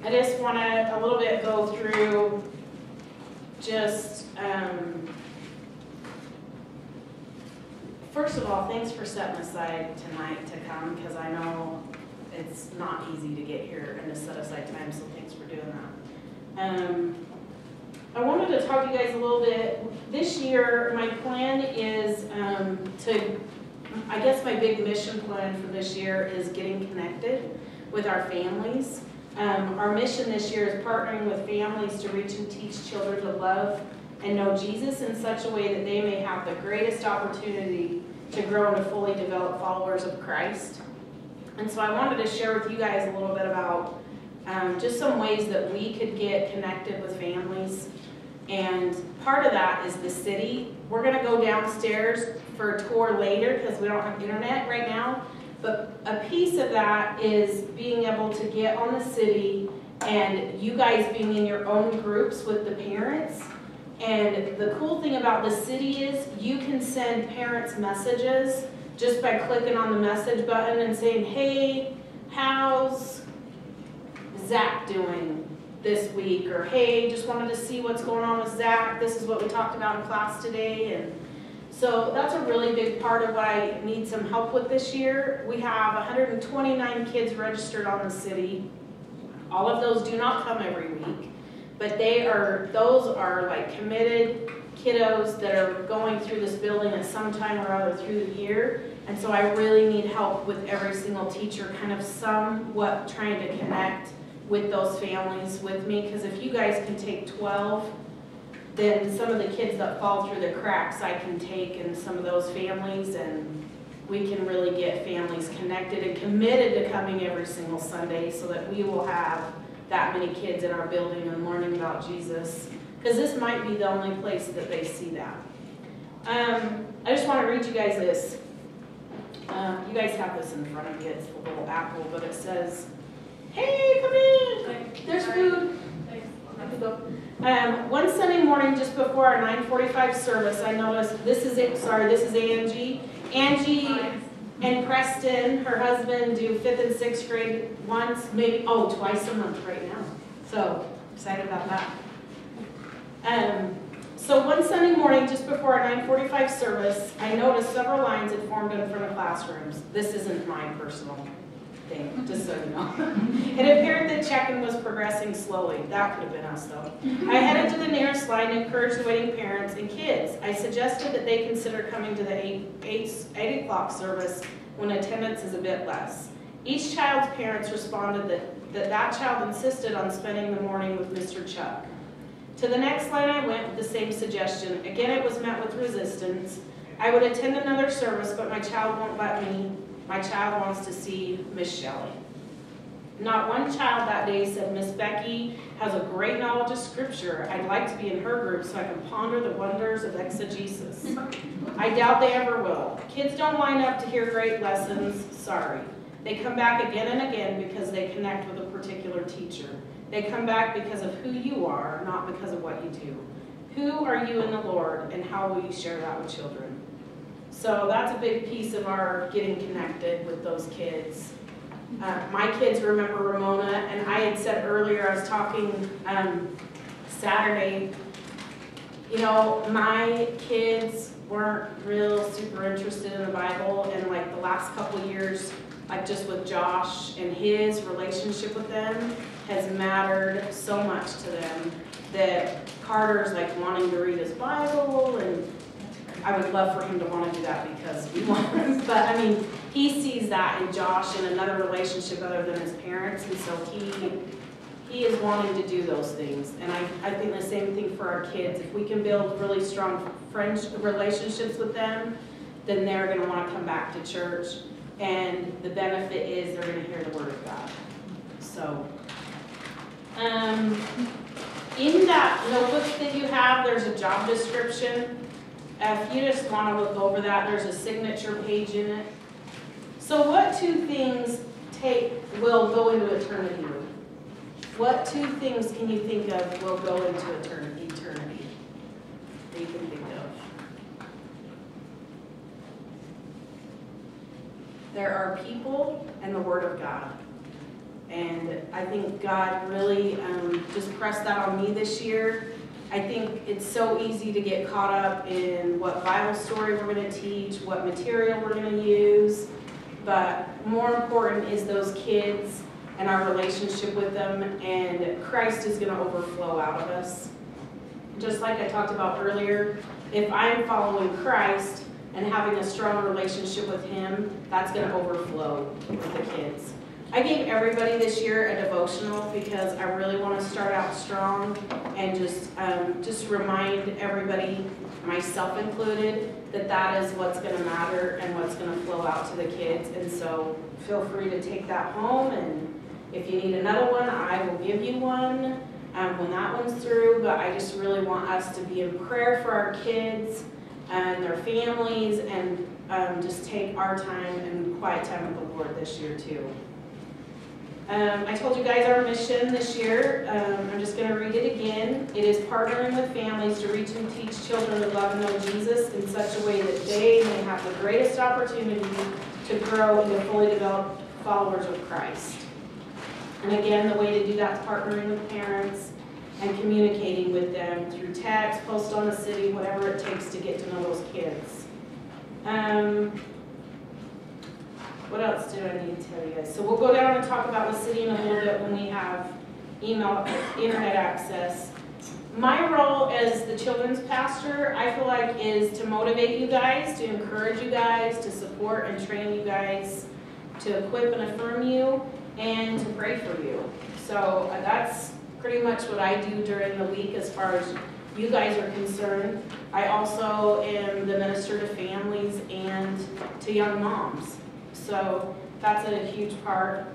I just want to a little bit go through just, first of all, thanks for setting aside tonight to come, because I know it's not easy to get here and to set aside time, so thanks for doing that. I wanted to talk to you guys a little bit. This year, my plan is I guess my big mission plan for this year is getting connected with our families. Our mission this year is partnering with families to reach and teach children to love and know Jesus in such a way that they may have the greatest opportunity to grow into fully developed followers of Christ. And so I wanted to share with you guys a little bit about just some ways that we could get connected with families. And part of that is the city. We're going to go downstairs for a tour later because we don't have internet right now. But a piece of that is being able to get on the city and you guys being in your own groups with the parents. And the cool thing about the city is you can send parents messages just by clicking on the message button and saying, hey, how's Zach doing this week? Or hey, just wanted to see what's going on with Zach. This is what we talked about in class today. And so that's a really big part of what I need some help with this year. We have 129 kids registered on the city. All of those do not come every week, but those are like committed kiddos that are going through this building at some time or other through the year. And so I really need help with every single teacher kind of somewhat trying to connect with those families with me, because if you guys can take 12, then some of the kids that fall through the cracks I can take in some of those families, and we can really get families connected and committed to coming every single Sunday so that we will have that many kids in our building and learning about Jesus, because this might be the only place that they see that. I just want to read you guys this. You guys have this in front of you. It's the little apple, but it says, hey, come in. There's food. One Sunday morning, just before our 9:45 service, I noticed this is Angie. Angie and Preston, her husband, do 5th and 6th grade once, maybe twice a month right now. So excited about that. So one Sunday morning, just before our 9:45 service, I noticed several lines had formed in front of classrooms. This isn't my personal thing, just so you know. It appeared that check-in was progressing slowly. That could have been us, though. I headed to the nearest line and encouraged the waiting parents and kids. I suggested that they consider coming to the 8 o'clock service when attendance is a bit less. Each child's parents responded that child insisted on spending the morning with Mr. Chuck. To the next line I went with the same suggestion. Again, it was met with resistance. I would attend another service, but my child won't let me. My child wants to see Miss Shelley. Not one child that day said, Miss Becky has a great knowledge of Scripture. I'd like to be in her group so I can ponder the wonders of exegesis. I doubt they ever will. Kids don't line up to hear great lessons. Sorry. They come back again and again because they connect with a particular teacher. They come back because of who you are, not because of what you do. Who are you in the Lord, and how will you share that with children? So that's a big piece of our getting connected with those kids. My kids remember Ramona, and I had said earlier, I was talking Saturday, you know, my kids weren't real super interested in the Bible, and like the last couple of years, like just with Josh and his relationship with them has mattered so much to them that Carter's like wanting to read his Bible, and I would love for him to want to do that because we want him. But I mean, he sees that in Josh in another relationship other than his parents, and so he is wanting to do those things. And I think the same thing for our kids. If we can build really strong relationships with them, then they're going to want to come back to church. And the benefit is they're going to hear the Word of God. So, in that notebook that you have, there's a job description. If you just want to look over that, there's a signature page in it. So what two things will go into eternity? What two things can you think of will go into eternity that you can think of? There are people and the Word of God. And I think God really just pressed that on me this year. I think it's so easy to get caught up in what Bible story we're going to teach, what material we're going to use, but more important is those kids and our relationship with them, and Christ is going to overflow out of us. Just like I talked about earlier, if I'm following Christ and having a strong relationship with Him, that's going to overflow with the kids. I gave everybody this year a devotional because I really want to start out strong and just remind everybody, myself included, that that is what's going to matter and what's going to flow out to the kids. And so feel free to take that home, and if you need another one, I will give you one when that one's through. But I just really want us to be in prayer for our kids and their families, and just take our time and quiet time with the Lord this year too. I told you guys our mission this year. I'm just going to read it again. It is partnering with families to reach and teach children to love and know Jesus in such a way that they may have the greatest opportunity to grow into fully developed followers of Christ. And again, the way to do that is partnering with parents and communicating with them through text, post on the city, whatever it takes to get to know those kids. What else do I need to tell you guys? So we'll go down and talk about the city in a little bit when we have internet access. My role as the children's pastor, I feel like, is to motivate you guys, to encourage you guys, to support and train you guys, to equip and affirm you, and to pray for you. So that's pretty much what I do during the week as far as you guys are concerned. I also am the minister to families and to young moms. So that's a huge part.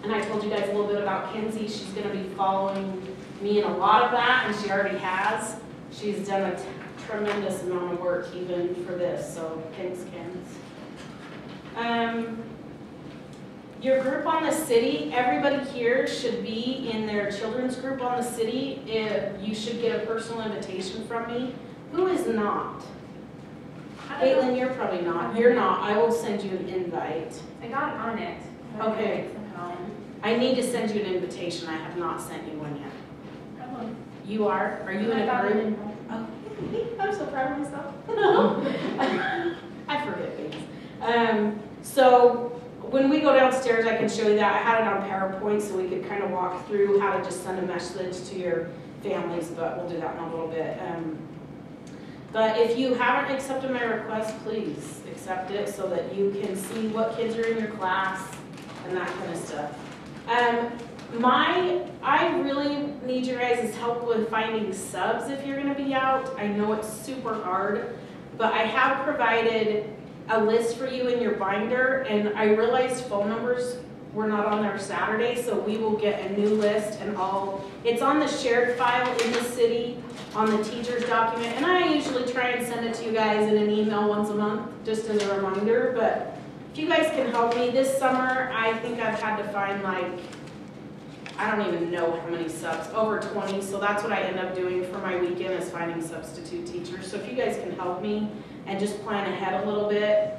And I told you guys a little bit about Kenzie. She's going to be following me in a lot of that, and she already has. She's done a tremendous amount of work even for this, so thanks, Kenz. Your group on the city, everybody here should be in their children's group on the city. You should get a personal invitation from me. Who is not? Caitlin, you're probably not. You're not. I will send you an invite. I got on it. Okay. I need to send you an invitation. I have not sent you one yet. You are? Are you in a group? Oh, I'm so proud of myself. I forget things. So when we go downstairs, I can show you that. I had it on PowerPoint so we could kind of walk through how to just send a message to your families, but we'll do that in a little bit. But if you haven't accepted my request, please accept it so that you can see what kids are in your class and that kind of stuff. I really need your guys' help with finding subs if you're going to be out. I know it's super hard, but I have provided a list for you in your binder, and I realized phone numbers were not on there Saturday, so we will get a new list, and it's on the shared file in the city on the teacher's document, and I usually try and send it to you guys in an email once a month just as a reminder. But if you guys can help me this summer, I think I've had to find, like, I don't even know how many subs, over 20, so that's what I end up doing for my weekend, is finding substitute teachers. So if you guys can help me and just plan ahead a little bit,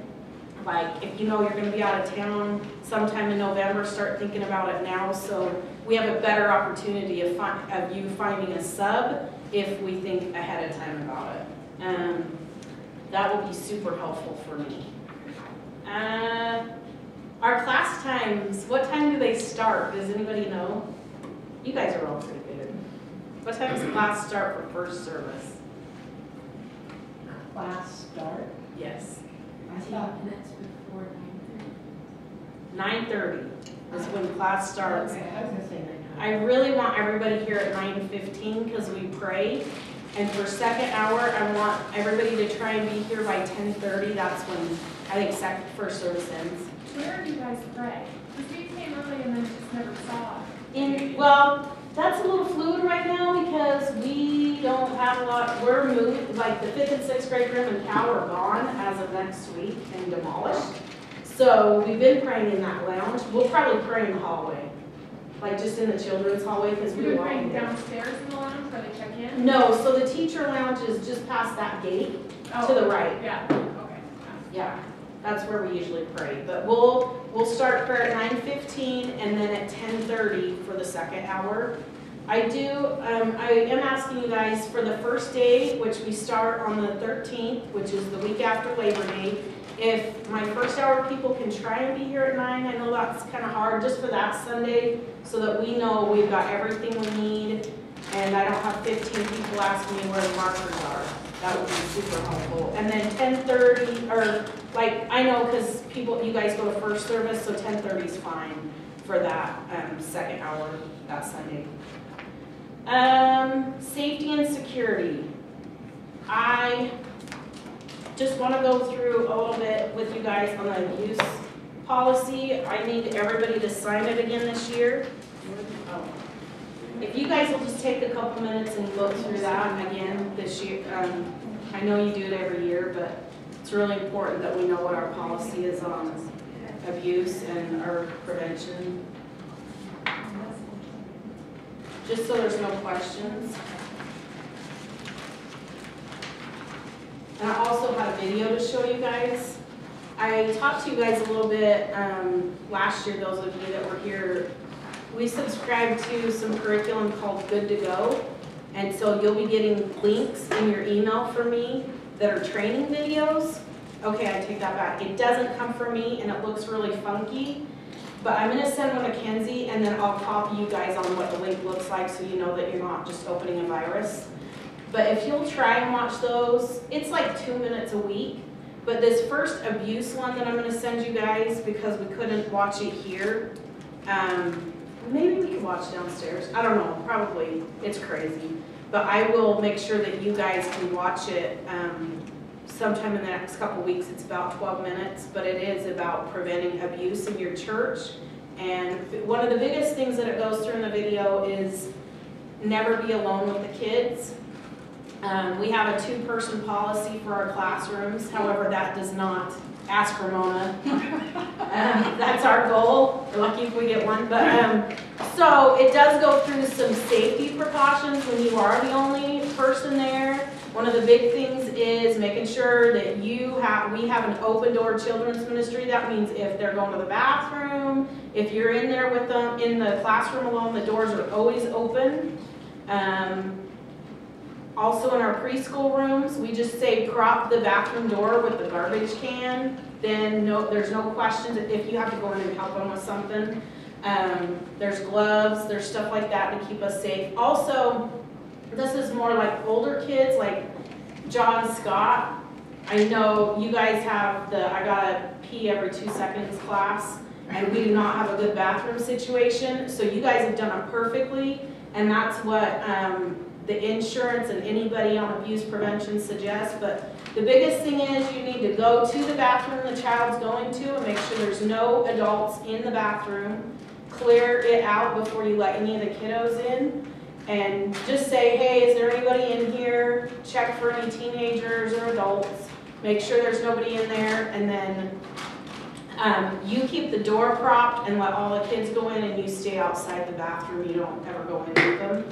like if you know you're going to be out of town sometime in November, start thinking about it now so we have a better opportunity of you finding a sub if we think ahead of time about it. That will be super helpful for me. Our class times, what time do they start? Does anybody know? You guys are all pretty good. What time does class start for first service? Class start? Yes. I thought minutes before 9:30 is when class starts. Okay, I was gonna say 9:00. I really want everybody here at 9:15 because we pray. And for second hour, I want everybody to try and be here by 10:30. That's when I think first service ends. Where do you guys pray? Because we came early and then just never saw it. Well, that's a little fluid right now because we don't have a lot. We're moved, like the 5th and 6th grade room and Cal are gone as of next week and demolished. So we've been praying in that lounge. We'll probably pray in the hallway, like just in the children's hallway because we You're walk praying in. downstairs in the lounge where they check in? No, so the teacher lounge is just past that gate to the right. Yeah, okay. Yeah. That's where we usually pray. But we'll start prayer at 9:15 and then at 10:30 for the second hour. I am asking you guys for the first day, which we start on the 13th, which is the week after Labor Day. If my first hour people can try and be here at 9, I know that's kind of hard just for that Sunday, so that we know we've got everything we need and I don't have 15 people asking me where the markers are. That would be super helpful. And then 10:30, or like, I know because you guys go to first service, so 10:30 is fine for that second hour that Sunday. Safety and security. I just want to go through a little bit with you guys on the abuse policy. I need everybody to sign it again this year. If you guys will just take a couple minutes and look through that again this year. I know you do it every year, but it's really important that we know what our policy is on abuse and our prevention. Just so there's no questions. And I also have a video to show you guys. I talked to you guys a little bit last year, those of you that were here. We subscribed to some curriculum called Good to Go. And so you'll be getting links in your email from me that are training videos. Okay, I take that back. It doesn't come from me and it looks really funky. But I'm gonna send one to Kenzie and then I'll copy you guys on what the link looks like so you know that you're not just opening a virus. But if you'll try and watch those, it's like 2 minutes a week. But this first abuse one that I'm gonna send you guys, because we couldn't watch it here, maybe we could watch downstairs. I don't know, probably, it's crazy. But I will make sure that you guys can watch it sometime in the next couple weeks. It's about 12 minutes, but it is about preventing abuse in your church. And one of the biggest things that it goes through in the video is never be alone with the kids. We have a 2-person policy for our classrooms. However, that does not, ask Ramona. That's our goal. We're lucky if we get one. But so it does go through some safety precautions when you are the only person there. One of the big things is making sure that we have an open door children's ministry. That means if they're going to the bathroom, if you're in there with them in the classroom alone, the doors are always open. Also in our preschool rooms, we just say prop the bathroom door with the garbage can. Then there's no questions if you have to go in and help them with something. There's gloves, there's stuff like that to keep us safe. Also, this is more like older kids, like John Scott. I know you guys have I gotta pee every 2 seconds class, and we do not have a good bathroom situation. So you guys have done it perfectly, and that's what the insurance and anybody on abuse prevention suggests. But the biggest thing is you need to go to the bathroom the child's going to and make sure there's no adults in the bathroom. Clear it out before you let any of the kiddos in. And just say, hey, is there anybody in here? Check for any teenagers or adults. Make sure there's nobody in there. And then you keep the door propped and let all the kids go in, and you stay outside the bathroom. You don't ever go in with them.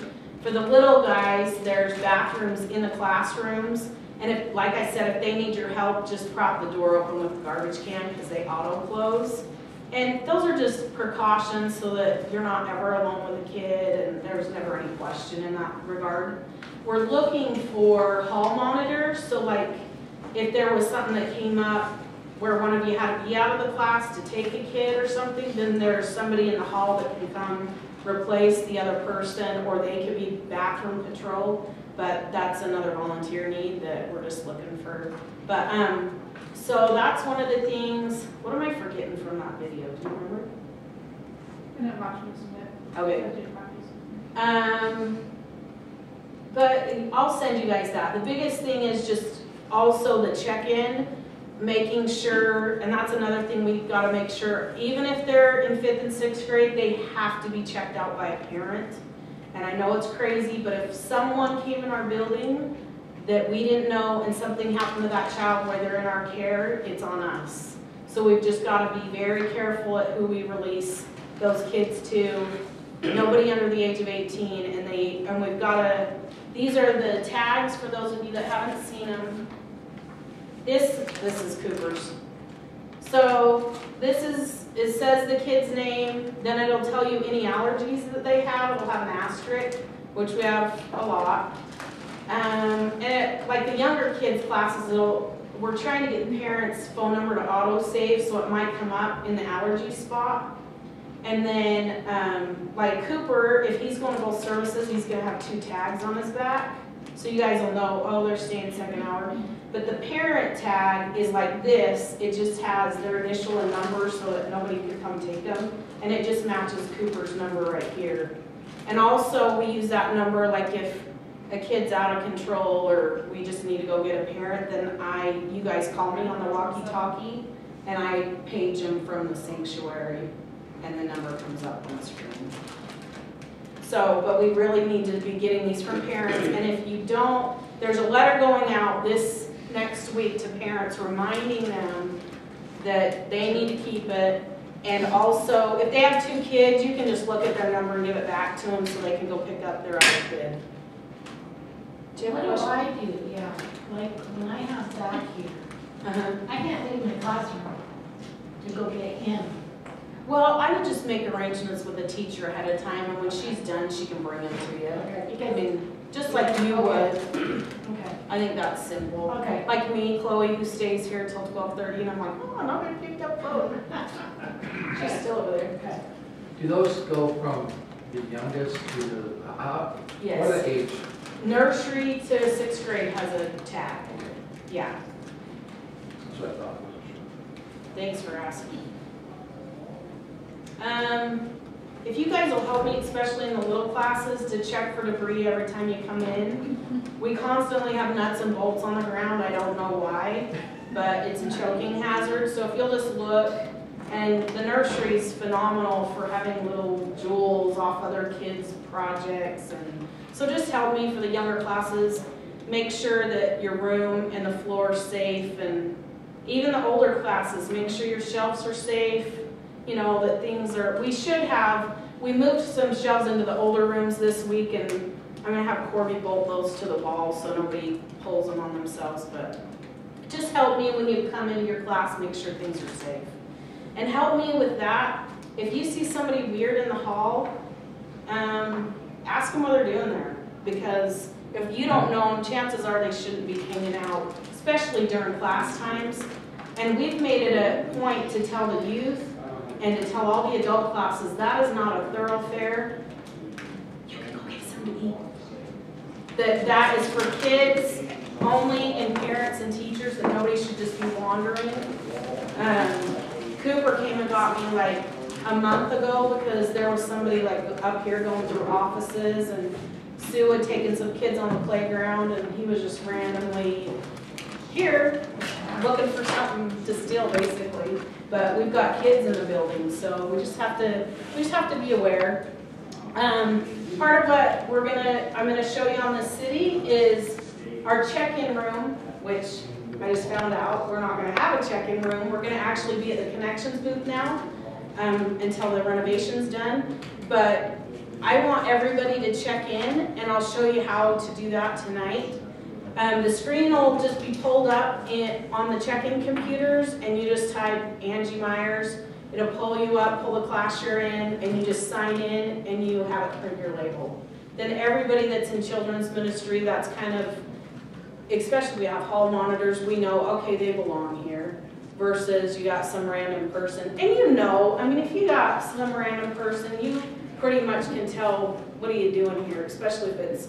For the little guys, there's bathrooms in the classrooms. And if, like I said, if they need your help, just prop the door open with a garbage can because they auto-close. And those are just precautions so that you're not ever alone with a kid and there's never any question in that regard. We're looking for hall monitors. So like if there was something that came up where one of you had to be out of the class to take a kid or something, then there's somebody in the hall that can come replace the other person, or they could be bathroom patrol. But that's another volunteer need that we're just looking for. But so that's one of the things. What am I forgetting from that video? Do you remember? And then watch them submit. Okay. But I'll send you guys that. The biggest thing is just also the check-in, making sure, and that's another thing we've got to make sure, even if they're in 5th and 6th grade, they have to be checked out by a parent. And I know it's crazy, but if someone came in our building that we didn't know and something happened to that child while they're in our care, it's on us. So we've just got to be very careful at who we release those kids to. Nobody under the age of 18, and we've got to, these are the tags for those of you that haven't seen them. This is Cooper's. So this is, it says the kid's name, then it'll tell you any allergies that they have. It'll have an asterisk, which we have a lot. Like the younger kids' classes, we're trying to get the parents' phone number to auto-save, so it might come up in the allergy spot. And then, like Cooper, if he's going to both services, he's gonna have 2 tags on his back. So you guys will know, oh, they're staying second hour. But the parent tag is like this. It just has their initial and number so that nobody can come take them. And it just matches Cooper's number right here. And also we use that number like if a kid's out of control or we just need to go get a parent, then you guys call me on the walkie-talkie and I page them from the sanctuary and the number comes up on the screen. So, but we really need to be getting these from parents, and if you don't, there's a letter going out this next week to parents reminding them that they need to keep it, and also, if they have 2 kids, you can just look at their number and give it back to them so they can go pick up their other kid. Do you have a What do question? I do, yeah, like when I have Zach here, Uh-huh. I can't leave my classroom to go get him. Well, I would just make arrangements with the teacher ahead of time, and when she's done, she can bring them to you. Okay. I mean, just like you would. Okay. I think that's simple. Okay. Like me, Chloe, who stays here till 12:30, and I'm like, oh, I'm not gonna pick up phone. She's still over there. Okay. Do those go from the youngest to the, what are Yes. the age? Nursery to 6th grade has a tag. Yeah. That's what I thought. Thanks for asking. If you guys will help me, especially in the little classes, to check for debris every time you come in. We constantly have nuts and bolts on the ground. I don't know why, but it's a choking hazard. So if you'll just look, and the nursery's phenomenal for having little jewels off other kids' projects. And so just help me for the younger classes. Make sure that your room and the floor are safe, and even the older classes, make sure your shelves are safe. You know, that things are, we moved some shelves into the older rooms this week, and I'm gonna have Corby bolt those to the wall so nobody pulls them on themselves, but just help me when you come into your class, make sure things are safe. And help me with that, if you see somebody weird in the hall, ask them what they're doing there, because if you don't know them, chances are they shouldn't be hanging out, especially during class times. And we've made it a point to tell the youth and to tell all the adult classes, that is not a thoroughfare. You can go get something to eat. That is for kids only, and parents and teachers, that nobody should just be wandering. Cooper came and got me like a month ago because there was somebody like up here going through offices, and Sue had taken some kids on the playground and he was just randomly here looking for something to steal basically. But we've got kids in the building, so we just have to be aware. Part of what I'm gonna show you on the city is our check-in room, which I just found out we're not gonna have a check-in room. We're gonna actually be at the connections booth now until the renovation's done. But I want everybody to check in, and I'll show you how to do that tonight. The screen will just be pulled up on the check-in computers, and you just type Angie Myers. It'll pull you up, pull the class you're in, and you just sign in, and you have it print your label. Then everybody that's in children's ministry, that's kind of, especially we have hall monitors, we know, okay, they belong here, versus you got some random person. And you know, I mean, if you got some random person, you pretty much can tell, what are you doing here, especially if it's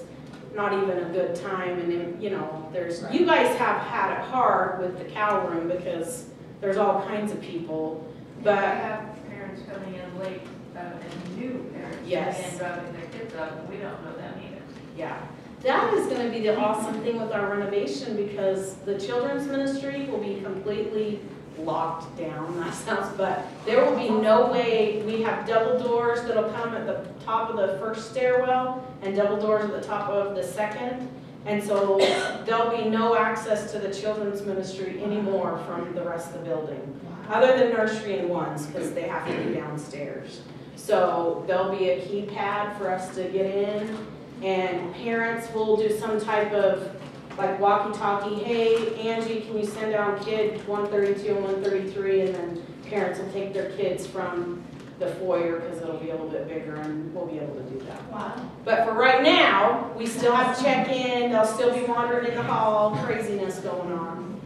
not even a good time. And then, you know, you guys have had it hard with the cow room because there's all kinds of people. But I have parents coming in late and new parents Yes. coming in dropping their kids off, and we don't know them either. yeah, that is going to be the awesome thing with our renovation, because the children's ministry will be completely locked down. That sounds, but there will be no way. We have double doors that'll come at the top of the first stairwell and double doors at the top of the second. And so there'll be no access to the children's ministry anymore from the rest of the building, other than nursery and ones, because they have to be downstairs. So there'll be a keypad for us to get in, and parents will do some type of like walkie-talkie, hey, Angie, can you send down kid 132 and 133, and then parents will take their kids from the foyer, because it'll be a little bit bigger, and we'll be able to do that. Wow. But for right now, we still have check-in, they'll still be wandering in the hall, craziness going on.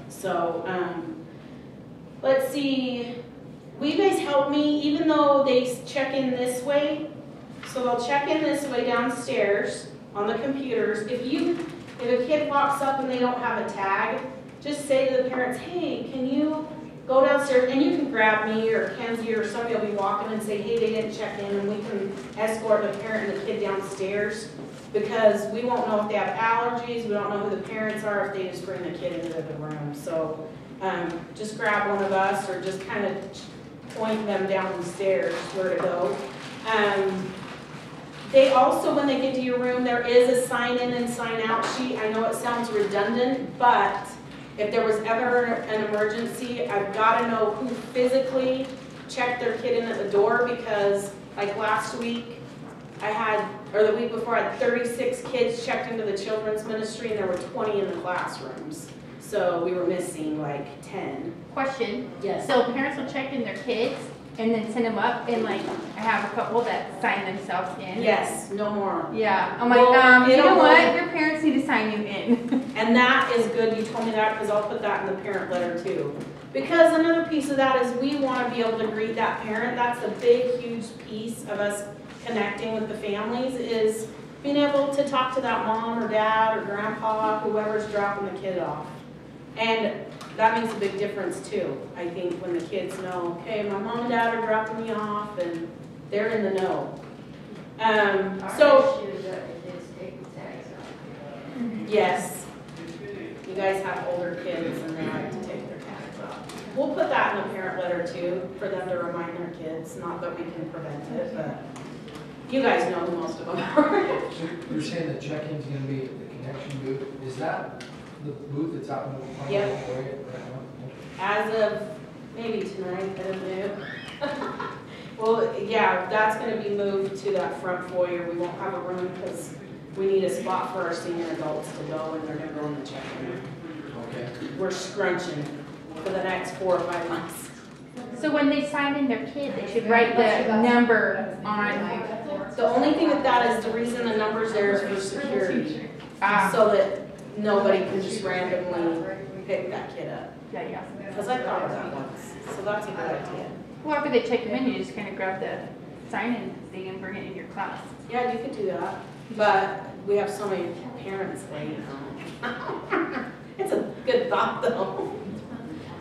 So, let's see, will you guys help me, even though they check in this way, so they'll check in this way downstairs on the computers. If a kid walks up and they don't have a tag, just say to the parents, hey, can you go downstairs, and you can grab me or Kenzie or somebody will be walking and say, hey, they didn't check in, and we can escort the parent and the kid downstairs, because we won't know if they have allergies, we don't know who the parents are if they just bring the kid into the room. So just grab one of us or just kind of point them down the stairs where to go. They also, when they get to your room, there is a sign in and sign out sheet. I know it sounds redundant, but if there was ever an emergency, I've got to know who physically checked their kid in at the door, because like last week, or the week before, I had 36 kids checked into the children's ministry, and there were 20 in the classrooms. So we were missing like 10. Question. Yes. So parents will check in their kids and then send them up, and like I have a couple that sign themselves in. Yes, no more. Yeah. I'm like, Well, you know it'll- what? Your parents need to sign you in. And that is good, you told me that, because I'll put that in the parent letter too. Because another piece of that is we want to be able to greet that parent. That's a big, huge piece of us connecting with the families, is being able to talk to that mom or dad or grandpa, whoever's dropping the kid off. And that makes a big difference too, I think, when the kids know, okay, my mom and dad are dropping me off, and they're in the know. So, Our issue is that it is taking tags off. yes, you guys have older kids and they like to take their tags off. We'll put that in the parent letter too, for them to remind their kids, not that we can prevent it, but you guys know who most of them are. So you're saying the check-in's gonna be at the connection booth, is that the booth that's out in the front? Yep. Right now? As of maybe tonight, I don't know. Well, yeah, that's gonna be moved to that front foyer. We won't have a room because we need a spot for our senior adults to go, and they're gonna go in the check-in. Okay. We're scrunching for the next 4 or 5 months. So when they sign in their kid, they should write the number on. The only thing with that is the reason the number's there is for security, so that nobody can just randomly pick that kid up. Yeah, yeah. Because I thought of that once, so that's a good idea. Well, after they check them in, you just kind of grab the sign-in thing and bring it in your class. Yeah, you could do that, but we have so many parents late. It's a good thought though.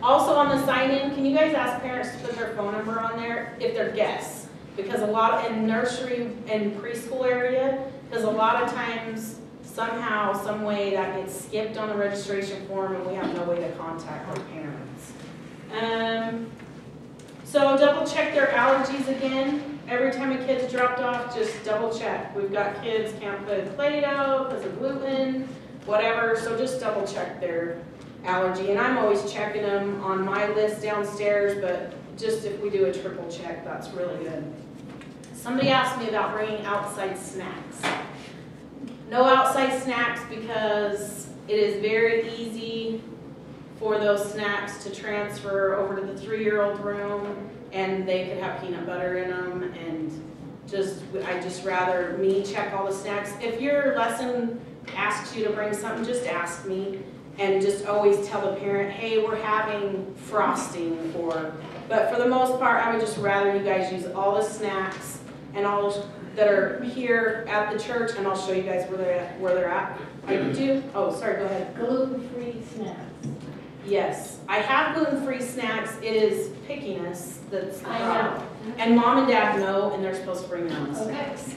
Also on the sign-in, can you guys ask parents to put their phone number on there if they're guests? Because a lot in nursery and preschool area, because a lot of times somehow, some way that gets skipped on the registration form and we have no way to contact our parents. So double check their allergies again. Every time a kid's dropped off, just double check. We've got kids can't put Play-Doh because of gluten, whatever, so just double check their allergy. And I'm always checking them on my list downstairs, but just if we do a triple check, that's really good. Somebody asked me about bringing outside snacks. No outside snacks because it is very easy for those snacks to transfer over to the 3-year-old room, and they could have peanut butter in them, and I just rather me check all the snacks. If your lesson asks you to bring something, just ask me, and just always tell the parent, hey, we're having frosting, but for the most part, I would just rather you guys use all the snacks and all that are here at the church, and I'll show you guys where they're at. I do, oh, sorry, go ahead. Gluten-free snacks. Yes, I have gluten-free snacks. It is pickiness that's the I problem. know. And mom and dad know, and they're supposed to bring their own Okay. snacks.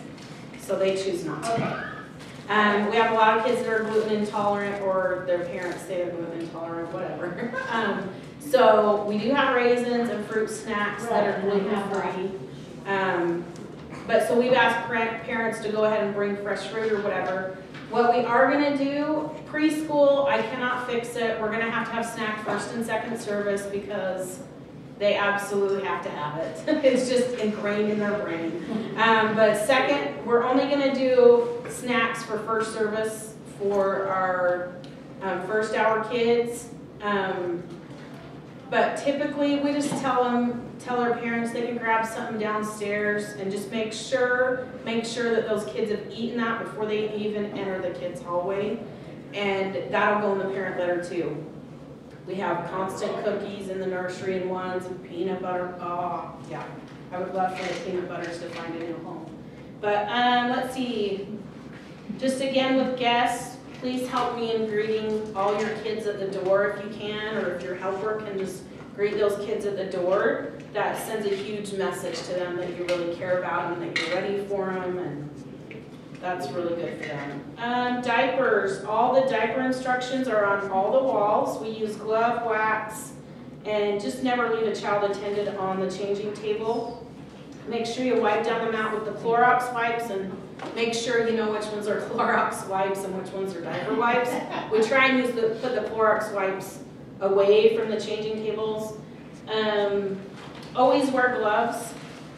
So they choose not to. Okay. We have a lot of kids that are gluten intolerant, or their parents say they're gluten intolerant, whatever. So we do have raisins and fruit snacks that are Right, and I have gluten-free. But so we've asked parents to go ahead and bring fresh fruit or whatever. What we are gonna do, preschool, I cannot fix it. We're gonna have snack first and second service because they absolutely have to have it. It's just ingrained in their brain. But second, we're only gonna do snacks for first service for our first hour kids. But typically, we just tell our parents they can grab something downstairs and just make sure that those kids have eaten that before they even enter the kids' hallway. And that'll go in the parent letter too. We have constant cookies in the nursery and ones and peanut butter. Oh, yeah. I would love for the peanut butters to find a new home. But let's see. Just again with guests, please help me in greeting all your kids at the door if you can, or if your helper can just greet those kids at the door. That sends a huge message to them that you really care about them, that you're ready for them, and that's really good for them. Diapers. All the diaper instructions are on all the walls. We use glove, wax, and just never leave a child attended on the changing table. Make sure you wipe down the mat with the Clorox wipes, and make sure you know which ones are Clorox wipes and which ones are diaper wipes. We try and put the Clorox wipes away from the changing tables. Always wear gloves,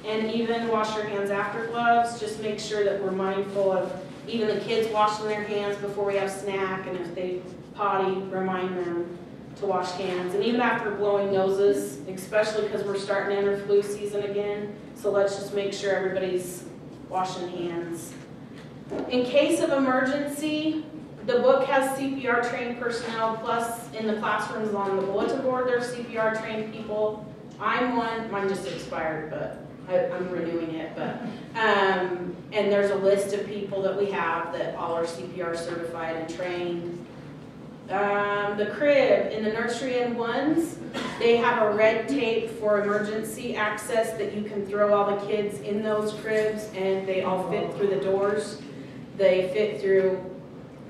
and even wash your hands after gloves. Just make sure that we're mindful of even the kids washing their hands before we have snack, and if they potty, remind them to wash hands. And even after blowing noses, especially because we're starting to enter flu season again, so let's just make sure everybody's washing hands. In case of emergency, the book has CPR trained personnel, plus in the classrooms on the bulletin board there's CPR trained people. I'm one, mine just expired, but I'm renewing it. But and there's a list of people that we have that all are CPR certified and trained. The crib in the nursery and ones, they have a red tape for emergency access that you can throw all the kids in those cribs, and they all fit through the doors. They fit through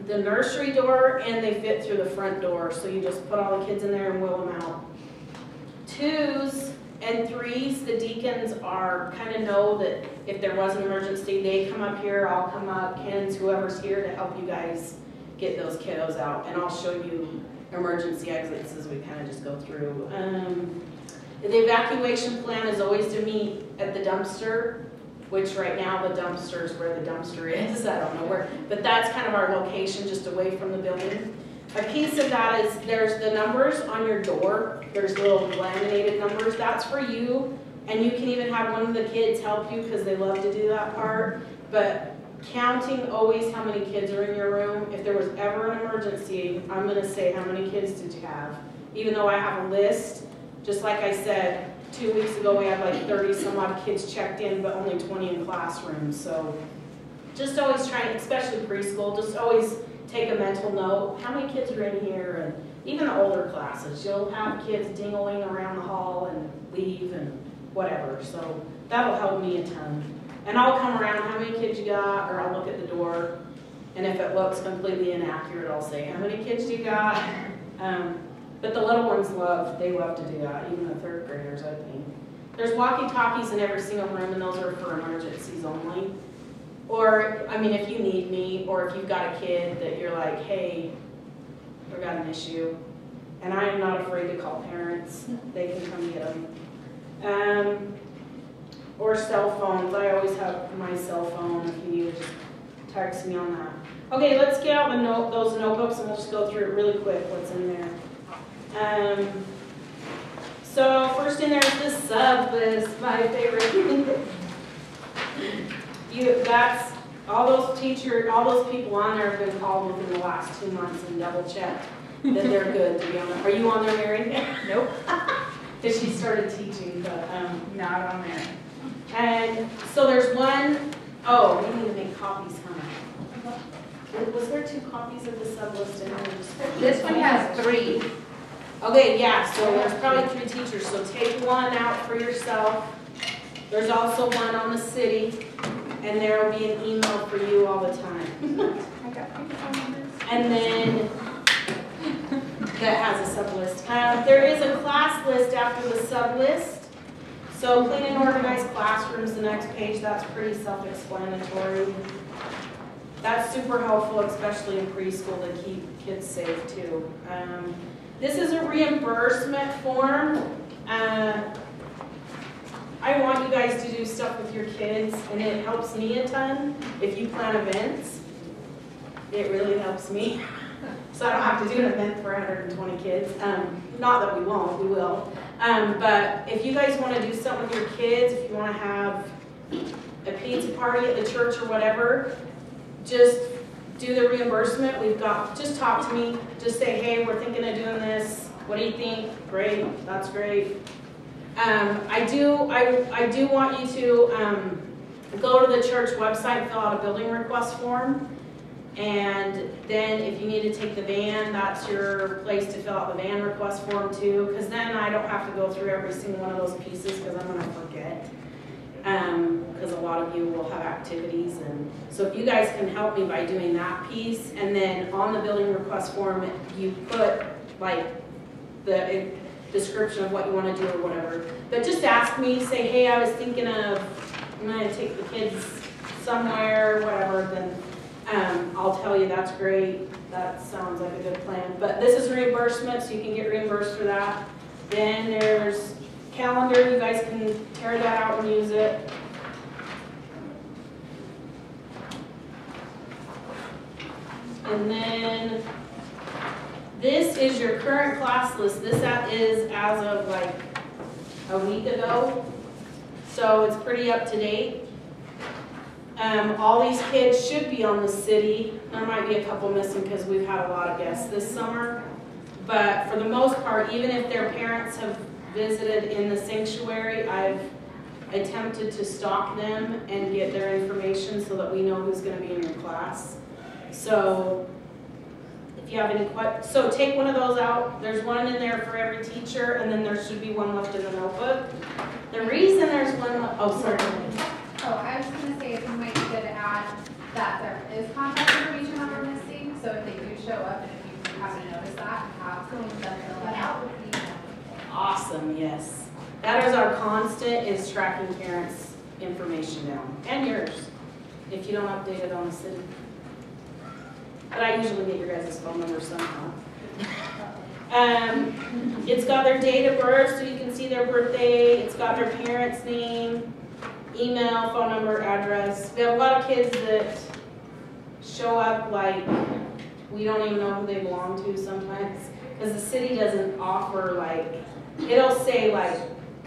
the nursery door and they fit through the front door, so you just put all the kids in there and wheel them out. 2s and 3s, the deacons are kind of know that if there was an emergency, they come up here, I'll come up, Ken's, whoever's here to help you guys get those kiddos out, and I'll show you emergency exits as we kind of just go through. The evacuation plan is always to meet at the dumpster, which right now the dumpster is where the dumpster is. I don't know where, but that's kind of our location, just away from the building. A piece of that is there's the numbers on your door. There's little laminated numbers. That's for you, and you can even have one of the kids help you because they love to do that part. But counting always how many kids are in your room. If there was ever an emergency, I'm going to say how many kids did you have? Even though I have a list, just like I said, 2 weeks ago we had like 30 some odd kids checked in, but only 20 in classrooms. So just always try, especially preschool, just always take a mental note. How many kids are in here? And even the older classes, you'll have kids dingling around the hall and leave and whatever. So that'll help me a ton. And I'll come around, how many kids you got? Or I'll look at the door. And if it looks completely inaccurate, I'll say, how many kids do you got? But the little ones they love to do that, even the 3rd graders, I think. There's walkie-talkies in every single room, and those are for emergencies only. Or, I mean, if you need me, or if you've got a kid that you're like, hey, we've got an issue. And I am not afraid to call parents. They can come get them. Or cell phones. I always have my cell phone if you need to just text me on that. Okay, let's get out those notebooks and we'll just go through it really quick, what's in there. So first in there is this sub list, my favorite. That's all those people on there have been called within the last 2 months and double checked that they're good to be on there. Are you on there, Mary? Nope. Because she started teaching, but Not on there. and so there's one, oh, we need to make copies, huh? Was there 2 copies of the sub list in there? This one has 3. Okay, yeah, so there's probably 3 teachers, so take one out for yourself. There's also one on the city, and there will be an email for you all the time. I got phone numbers. And then that has a sub list. There is a class list after the sub list. So clean and organize classrooms, the next page, that's pretty self-explanatory. That's super helpful, especially in preschool, to keep kids safe too. This is a reimbursement form. I want you guys to do stuff with your kids, and it helps me a ton if you plan events. It really helps me. So I don't have to do an event for 120 kids. Not that we won't, we will. But if you guys want to do something with your kids, if you want to have a pizza party at the church or whatever, just do the reimbursement. Just talk to me. Just say, hey, we're thinking of doing this. What do you think? Great, that's great. I do want you to go to the church website and fill out a building request form. And then if you need to take the van, that's your place to fill out the van request form too, because then I don't have to go through every single one of those pieces because I'm going to forget. Because a lot of you will have activities, and so if you guys can help me by doing that piece, and then on the building request form you put like the description of what you want to do or whatever. But just ask me, say, hey, I was thinking of, I'm going to take the kids somewhere, whatever, then I'll tell you that's great. That sounds like a good plan. But this is reimbursement, so you can get reimbursed for that. Then there's calendar. You guys can tear that out and use it. And then this is your current class list. This is as of like a week ago. So it's pretty up to date. All these kids should be on the city. There might be a couple missing because we've had a lot of guests this summer. But for the most part, even if their parents have visited in the sanctuary, I've attempted to stalk them and get their information so that we know who's going to be in your class. So if you have any questions, so take one of those out. There's one in there for every teacher, and then there should be one left in the notebook. The reason there's one, sorry. Oh, I was just gonna say, it might be good to add that there is contact information on our listing, so if they do show up and if you happen to notice that, have someone fill that out with the Awesome, yes. That is our constant, is tracking parents' information down, and yours, if you don't update it on the city. But I usually get your guys' phone number somehow. It's got their date of birth, so you can see their birthday. It's got their parents' name, email, phone number, address. We have a lot of kids that show up like we don't even know who they belong to sometimes, because the city doesn't offer, like, it'll say like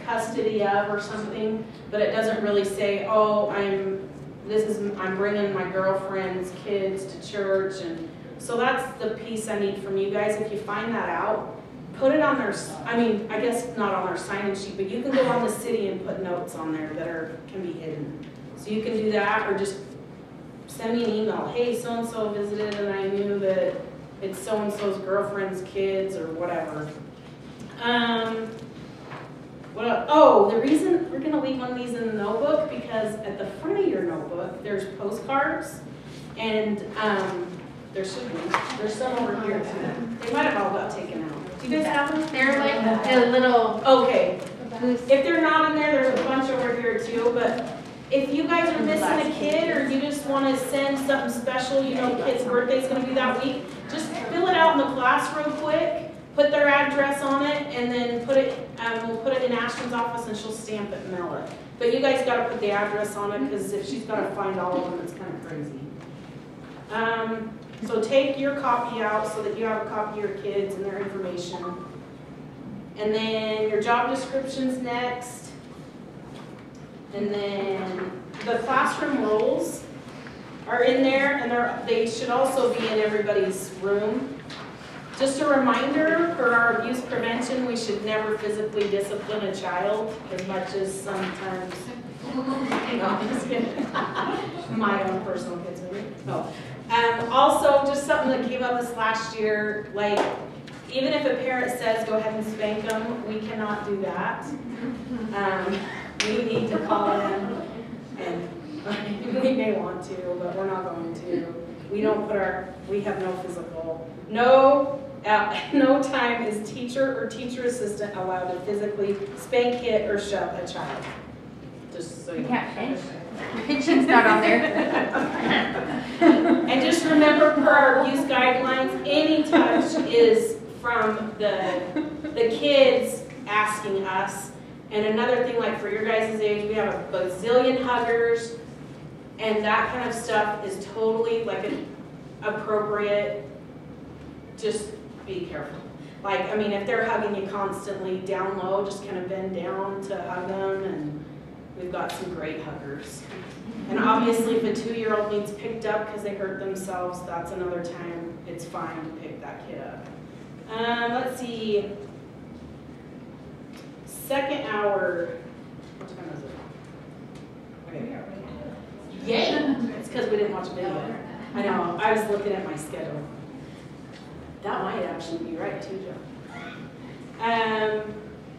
custody of or something, but it doesn't really say, oh, I'm bringing my girlfriend's kids to church. And so that's the piece I need from you guys. If you find that out, put it on their, I guess not on our sign-in sheet, but you can go on the city and put notes on there that can be hidden. So you can do that, or just send me an email. Hey, so-and-so visited and I knew that it's so-and-so's girlfriend's kids or whatever. What else? Oh, the reason we're gonna leave one of these in the notebook, because at the front of your notebook, there's postcards, and there should be. There's some over here too. They might have all got taken out. Do you guys have them? They're like a little Okay. loose. If they're not in there, there's a bunch over here too, but if you guys are missing a kid or you just want to send something special, you know, kid's birthday's going to be that week, just fill it out in the class real quick, put their address on it, and then put it, we'll put it in Ashton's office and she'll stamp it and mail it. But you guys got to put the address on it, because if she's got to find all of them, it's kind of crazy. So take your copy out so that you have a copy of your kids and their information. And then your job description's next. And then the classroom roles are in there, and they should also be in everybody's room. Just a reminder, for our abuse prevention, we should never physically discipline a child, as much as sometimes, no, I'm just kidding. My own personal kids, maybe. No. Also, just something that came up this last year, like, even if a parent says go ahead and spank them, we cannot do that. We need to call in, and we may want to, but we're not going to. We don't we have no physical, no time is teacher or teacher assistant allowed to physically spank, hit, or shove a child. Just so you You can't pinch. Pinching's not on there. And just remember, per our abuse guidelines, any touch is from the kids asking us. And another thing, like for your guys' age, we have a bazillion huggers, and that kind of stuff is totally like appropriate, just be careful. Like, I mean, if they're hugging you constantly down low, just kind of bend down to hug them, and we've got some great huggers. And obviously, if a 2-year-old needs picked up because they hurt themselves, that's another time it's fine to pick that kid up. Let's see. Second hour. What time is it? Okay. Yay! It's because we didn't watch a video. I know. I was looking at my schedule. That might actually be right too, Joe.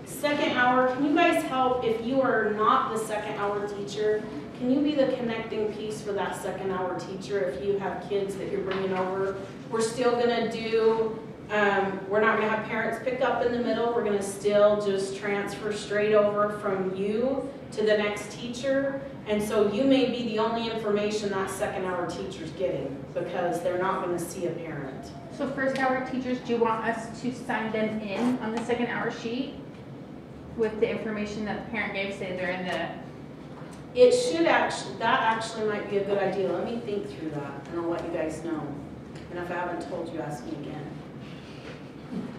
Second hour. Can you guys help if you are not the second hour teacher? Can you be the connecting piece for that second hour teacher if you have kids that you're bringing over? We're still gonna do, we're not gonna have parents pick up in the middle. We're gonna still just transfer straight over from you to the next teacher. And so you may be the only information that second hour teacher's getting because they're not gonna see a parent. So first hour teachers, do you want us to sign them in on the second hour sheet with the information that the parent gave, say they're in the... It should actually, that actually might be a good idea. Let me think through that and I'll let you guys know. And if I haven't told you, ask me again.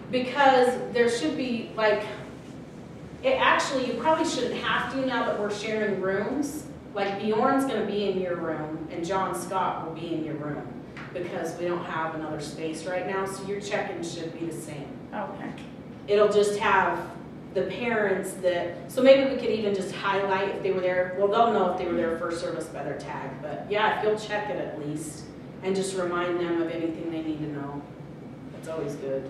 Because there should be like, it actually, you probably shouldn't have to now that we're sharing rooms. Like Bjorn's gonna be in your room and John Scott will be in your room because we don't have another space right now, so your check-in should be the same. Okay. It'll just have the parents that, so maybe we could even just highlight if they were there. Well, they'll know if they were there first service by their tag, but yeah, if you'll check it at least and just remind them of anything they need to know. That's always good.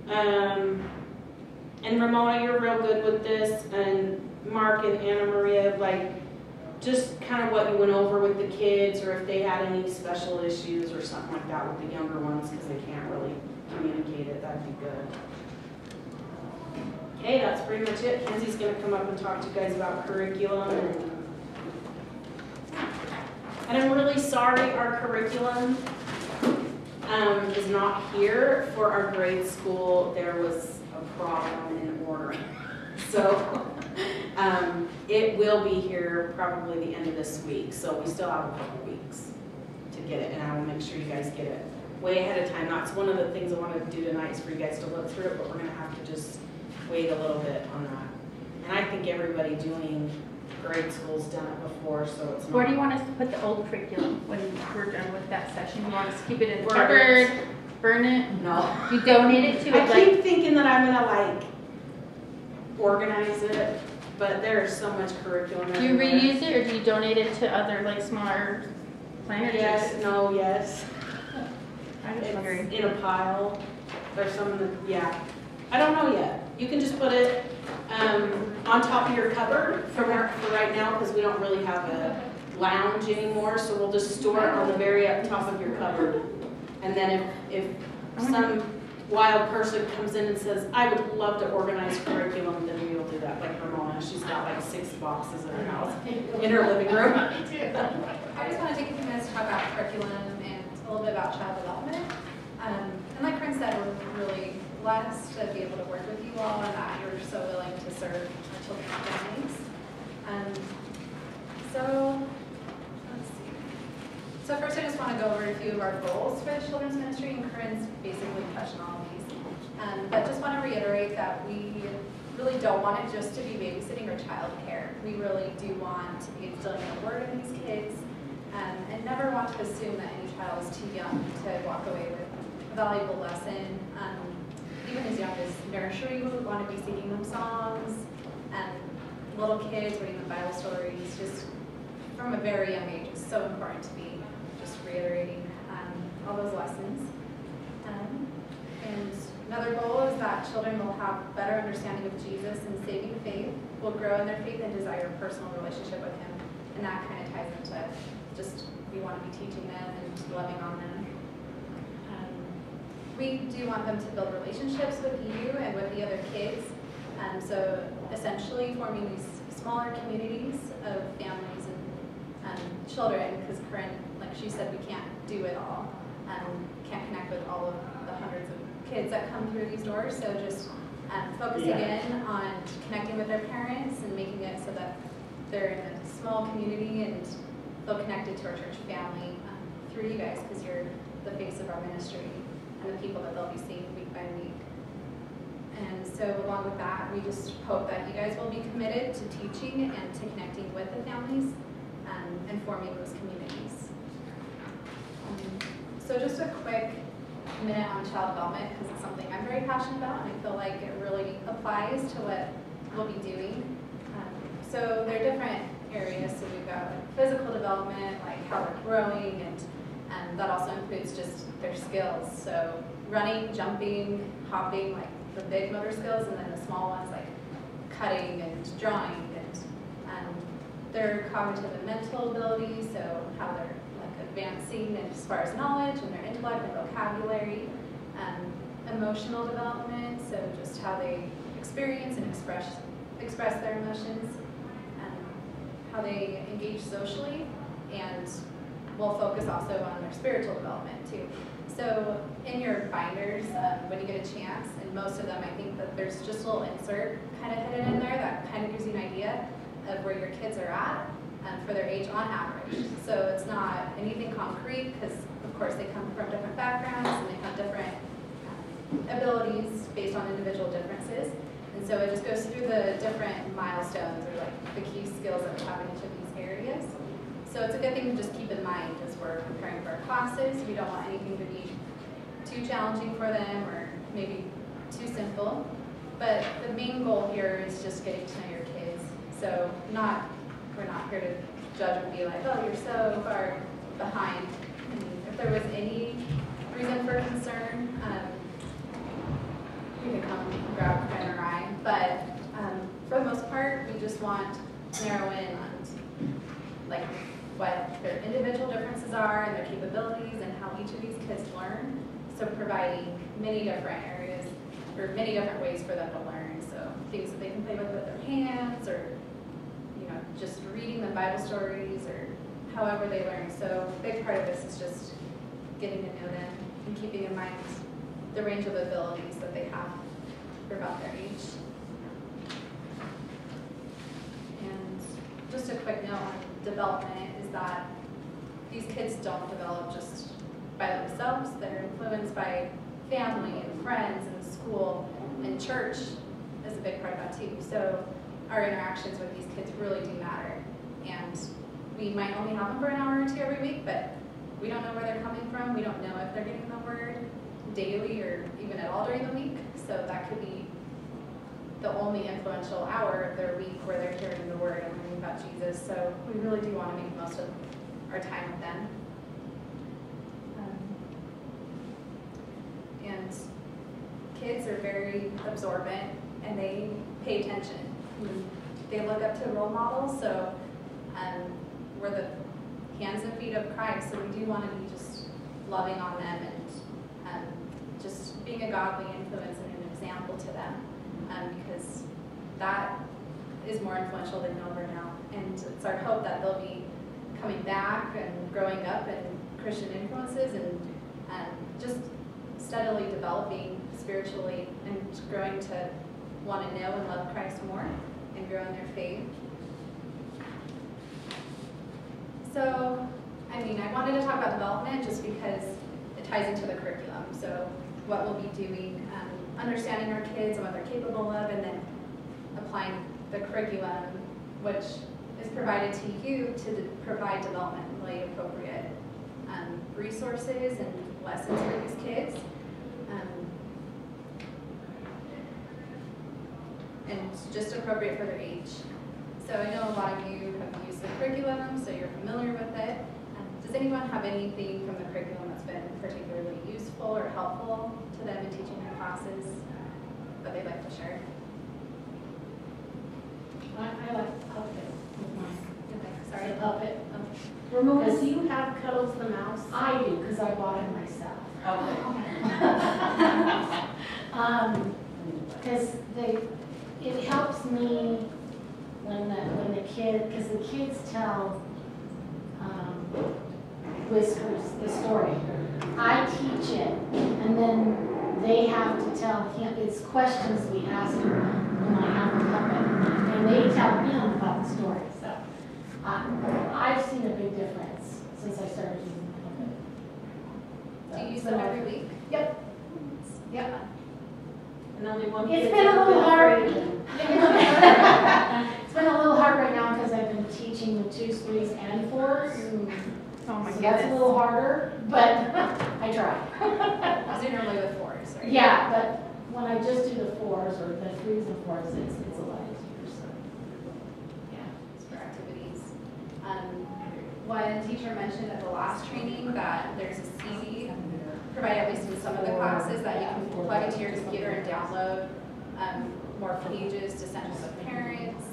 And Ramona, you're real good with this, and Mark and Anna Maria, like, just kind of what you went over with the kids, or if they had any special issues or something like that with the younger ones, because they can't really communicate it, that'd be good. Okay, that's pretty much it. Kenzie's gonna come up and talk to you guys about curriculum, and I'm really sorry our curriculum is not here. For our grade school, there was a problem in ordering. So it will be here probably the end of this week. So we still have a couple weeks to get it, and I will make sure you guys get it way ahead of time. That's one of the things I wanted to do tonight is for you guys to look through it, but we're gonna have to just wait a little bit on that. And I think everybody doing grade school's done it before, so it's not. Where do you want us to put the old curriculum when we're done with that session? You want us to keep it in the Wherever cupboard, burn it? No. You donate it to I it like... keep thinking that I'm gonna like organize it, but there's so much curriculum. Do you everywhere. reuse it or do you donate it to other like smaller planner Yes, churches? no, yes. I'm just It's wondering. in a pile. There's some that, yeah. I don't know yet. You can just put it on top of your cupboard for right now because we don't really have a lounge anymore. So we'll just store it on the very up top of your cupboard. And then if some wild person comes in and says, I would love to organize curriculum, then we will do that. Like Ramona, she's got like 6 boxes in her house, in her living room. I just want to take a few minutes to talk about curriculum and a little bit about child development. And like Corinne said, we're really blessed to be able to work with you all and that you're so willing to serve our children and families. So, let's see. So first I just want to go over a few of our goals for the children's ministry, and Corinne's basically touched on all of these. But just want to reiterate that we really don't want it just to be babysitting or childcare. We really do want to be instilling the word in these kids, and never want to assume that any child is too young to walk away with a valuable lesson. Even as young as nursery, we would want to be singing them songs, and little kids reading them Bible stories, just from a very young age. It's so important to be just reiterating all those lessons. And another goal is that children will have better understanding of Jesus and saving faith, will grow in their faith and desire a personal relationship with Him. And that kind of ties into just we want to be teaching them and loving on them. We do want them to build relationships with you and with the other kids. So essentially forming these smaller communities of families and children, because Corinne, like she said, we can't do it all. Can't connect with all of the hundreds of kids that come through these doors. So just focusing in on connecting with their parents and making it so that they're in a small community and feel connected to our church family. through you guys because you're the face of our ministry and the people that they'll be seeing week by week. And so along with that, we just hope that you guys will be committed to teaching and to connecting with the families and forming those communities. So just a quick minute on child development because it's something I'm very passionate about and I feel like it really applies to what we'll be doing. So there are different areas. So we've got like physical development, like how they're growing, and that also includes just their skills. So running, jumping, hopping, like the big motor skills, and then the small ones like cutting and drawing and their cognitive and mental abilities, so how they're like advancing as far as knowledge and their intellect and vocabulary, emotional development, so just how they experience and express their emotions, how they engage socially, and we'll focus also on their spiritual development too. So in your binders, when you get a chance, and most of them, I think that there's just a little insert kind of hidden in there that kind of gives you an idea of where your kids are at for their age on average. So it's not anything concrete because, of course, they come from different backgrounds and they have different abilities based on individual differences. And so it just goes through the different milestones or like the key skills that we have in each of these areas. So it's a good thing to just keep in mind as we're preparing for our classes. We don't want anything to be too challenging for them or maybe too simple. But the main goal here is just getting to know your kids. So we're not here to judge and be like, oh, you're so far behind. And if there was any reason for concern, you can come and grab a pen or eye. But for the most part, we just want to narrow in on like what their individual differences are and their capabilities and how each of these kids learn. So providing many different areas or many different ways for them to learn. So things that they can play with their hands, or just reading them Bible stories, or however they learn. So a big part of this is just getting to know them and keeping in mind the range of abilities that they have for about their age. And just a quick note on development is that these kids don't develop just by themselves. They're influenced by family and friends and school, and church is a big part of that too. So our interactions with these kids really do matter. And we might only have them for an hour or two every week, but we don't know where they're coming from. We don't know if they're getting the word daily or even at all during the week. So that could be the only influential hour of their week where they're hearing the word and learning about Jesus. So we really do want to make the most of our time with them. And kids are very absorbent and they pay attention. They look up to role models, so we're the hands and feet of Christ, so we do want to be just loving on them and just being a godly influence and an example to them, because that is more influential than you'll ever know. And it's our hope that they'll be coming back and growing up in Christian influences and just steadily developing spiritually and growing to want to know and love Christ more and grow in their faith. So, I wanted to talk about development just because it ties into the curriculum. So what we'll be doing, understanding our kids and what they're capable of, and then applying the curriculum, which is provided to you to provide developmentally appropriate resources and lessons for these kids. And just appropriate for their age. So I know a lot of you have used the curriculum, so you're familiar with it. Does anyone have anything from the curriculum that's been particularly useful or helpful to them in teaching their classes that they'd like to share? I like the puppet with mine. Okay, sorry. The puppet. Ramona, do you have Cuddles the Mouse? I do, because I bought it myself. Because it helps me when the kid, because the kids tell Whiskers the story. I teach it, and then they have to tell him. It's questions we ask him when I have a puppet, and they tell him about the story. So I've seen a big difference since I started using the puppet. Do you use them every week? Yep. Yeah. And only one It's kid's been a ever little hard. afraid of them. It's been a little hard right now because I've been teaching the 2s, 3s, and 4s. Oh my So that's a goodness. little harder, but I try. Is it normally with 4s, right? Yeah, but when I just do the 4s or the 3s and 4s, it's a lot easier, so. Yeah. It's for activities. One teacher mentioned at the last training that there's a CD provided at least in some of the classes that you can plug into your computer and download more pages to send to the parents,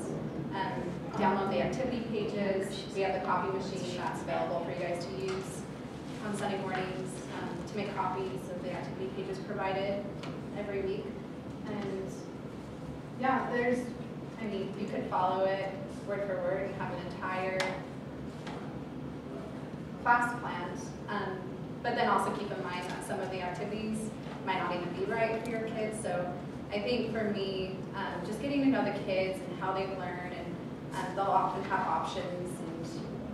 download the activity pages. We have the copy machine that's available for you guys to use on Sunday mornings to make copies of the activity pages provided every week. And yeah, you could follow it word for word and have an entire class planned. But then also keep in mind that some of the activities might not even be right for your kids. So I think for me, just getting to know the kids and how they learn, and they'll often have options,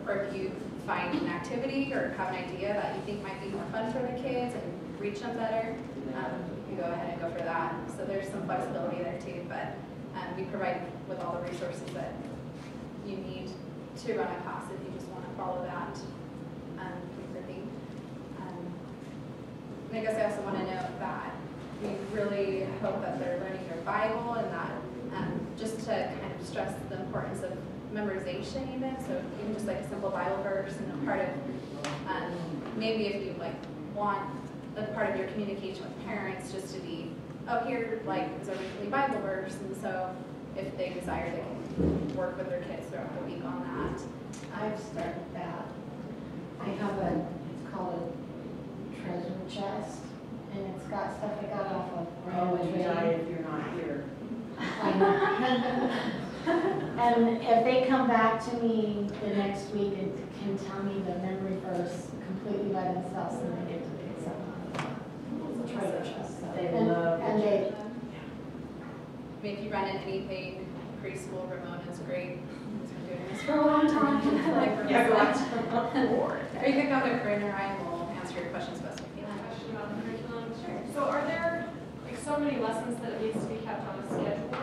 or if you find an activity or have an idea that you think might be more fun for the kids and reach them better, you go ahead and go for that. So there's some flexibility there too, but we provide with all the resources that you need to run a class if you just want to follow that thing. I guess I also want to note that we really hope that they're learning their Bible, and that just to kind of stress the importance of memorization even, so even just like a simple Bible verse, and a part of, maybe if you like want a part of your communication with parents just to be, oh, here like is a weekly Bible verse, and so if they desire, they can work with their kids throughout the week on that. I've started that. I have it's called a treasure chest, and it's got stuff I got off of. Oh, and you die if you're not here. And if they come back to me the next week and can tell me the memory verse completely by themselves, then they get to pick something out of the treasure chest. So, They and- love And they, I mean, if you run into anything, preschool, Ramona's great. She's been doing this for a long time. Like, Yeah, go on. Or you can come to Corinne or I, and we'll answer your questions best we can. Question about the curriculum. So are there like so many lessons that it needs to be kept on a schedule?